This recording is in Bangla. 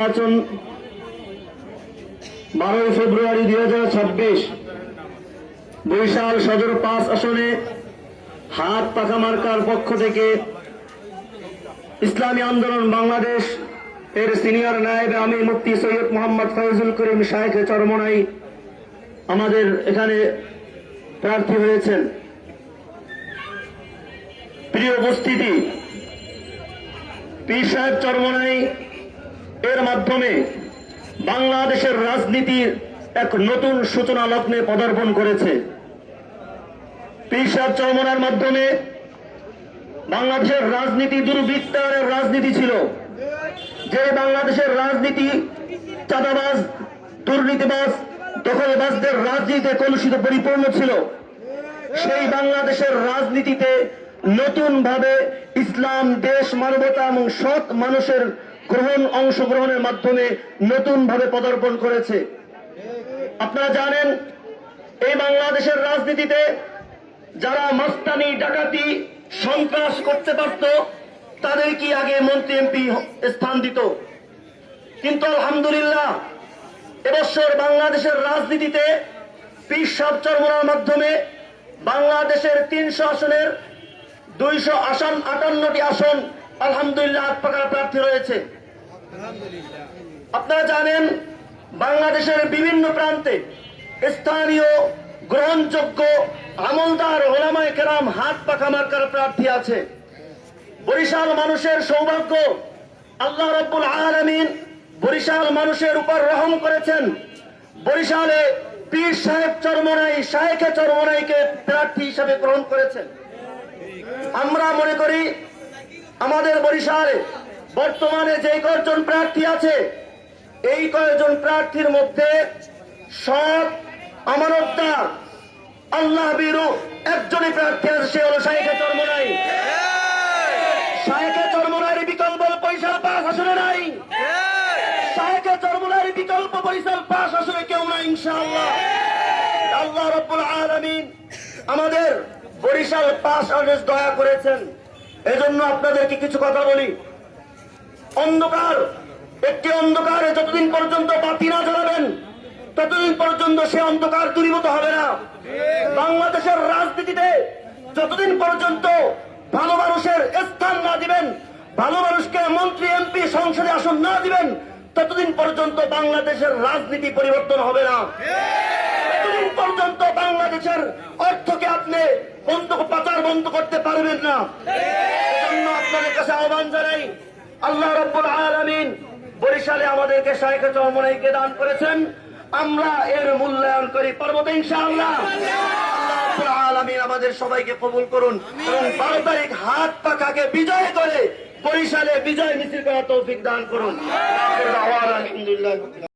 নির্বাচন 12 ফেব্রুয়ারি 2026 বরিশাল সদর 5 আসনে হাত পাখা মার্কার পক্ষ থেকে ইসলামী আন্দোলন বাংলাদেশ এর সিনিয়র নায়েবে আমির মুফতি সৈয়দ মোহাম্মদ ফয়জুল করিম শাইখ চরমনাই আমাদের এখানে প্রার্থী হয়েছেন। প্রিয় উপস্থিতি, পীর সাহেব চরমনাই এর মাধ্যমে বাংলাদেশের রাজনীতির এক নতুন সূচনা লগ্নে পদার্পণ করেছে। পীর সাহেব চরমনাইয়ের মাধ্যমে বাংলাদেশের রাজনীতি দুর্বৃত্তায়নের রাজনীতি ছিল, যে বাংলাদেশের রাজনীতি চাঁদাবাজ, দুর্নীতিবাজ, দখলবাজদের রাজনীতিতে কলুষিত পরিপূর্ণ ছিল। সেই বাংলাদেশের রাজনীতিতে নতুন ভাবে ইসলাম, দেশ, মানবতা এবং সৎ মানুষের অংশগ্রহণের মাধ্যমে নতুন ভাবে পদার্পণ করেছে। আপনারা জানেন, এই বাংলাদেশের রাজনীতিতে যারা মাস্তানি, ডাকাতি, সন্ত্রাস করতে পারত তাদের কি আগে মন্ত্রী, এমপি স্থান দিত। কিন্তু আলহামদুলিল্লাহ এবছর বাংলাদেশের রাজনীতিতে পীর সাহেব চরমনাইয়ের মাধ্যমে বাংলাদেশের 300 আসনের 258টি আসন আলহামদুলিল্লাহ হাত পাখার প্রার্থী রয়েছে। আপনারা জানেন, বাংলাদেশের বিভিন্ন প্রান্তে স্থানীয় গ্রহণযোগ্য আমলদার ওলামায়ে কেরাম হাত পাখা মার্কার প্রার্থী আছে। বরিশাল মানুষের সৌভাগ্য, আল্লাহ রাব্বুল আলামিন বরিশাল মানুষের উপর রহম করেছেন। বরিশালে পীর সাহেব চরমনাই, শায়েখে চরমনাইকে প্রার্থী হিসেবে গ্রহণ করেছেন। আমরা মনে করি আমাদের বরিশালে বর্তমানে যে কয়েকজন প্রার্থী আছে, এই কয়েকজন প্রার্থীর মধ্যে সৎ, আমানতদার, আল্লাহ ভীরু একজনই প্রার্থী আছে, সে হলো শায়েখে চরমনাই। শায়েখে চরমনাইয়ের বিকল্প বরিশাল 5 আসনে নাই। শায়েখে চরমনাইয়ের বিকল্প বরিশাল 5 আসনে কেউ নাই ইনশাআল্লাহ। আল্লাহ রাব্বুল আলামিন আমাদের বরিশাল 5 আসনে দয়া করেছেন। এজন্য আপনাদেরকে কিছু কথা বলি। অন্ধকার, একটি অন্ধকারে যতদিন পর্যন্ত বাতি না জ্বালাবেন ততদিন পর্যন্ত সে অন্ধকার দূরীভূত হবে না। বাংলাদেশের রাজনীতিতে যতদিন পর্যন্ত ভালো মানুষের স্থান না দিবেন, ভালো মানুষকে মন্ত্রী, এমপি, সংসদে আসন না দিবেন, ততদিন পর্যন্ত বাংলাদেশের রাজনীতি পরিবর্তন হবে না। ততদিন পর্যন্ত বাংলাদেশের অর্থকে আপনি পাচার বন্ধ করতে পারবেন না। এজন্য আপনাদের কাছে আহ্বান জানাই, আল্লাহ রাব্বুল আলামিন বরিশালে আমাদেরকে শায়েখে চরমনাইকে দান করেছেন, আমরা এর মূল্যায়ন করি, পারবো তো ইনশাআল্লাহ। আল্লাহ রাব্বুল আলামিন আমাদের সবাইকে কবুল করুন এবং 12 তারিখ হাত পাখাকে বিজয় করে বরিশালে বিজয় মিছিল করার তৌফিক দান করুন। আলহামদুলিল্লাহ।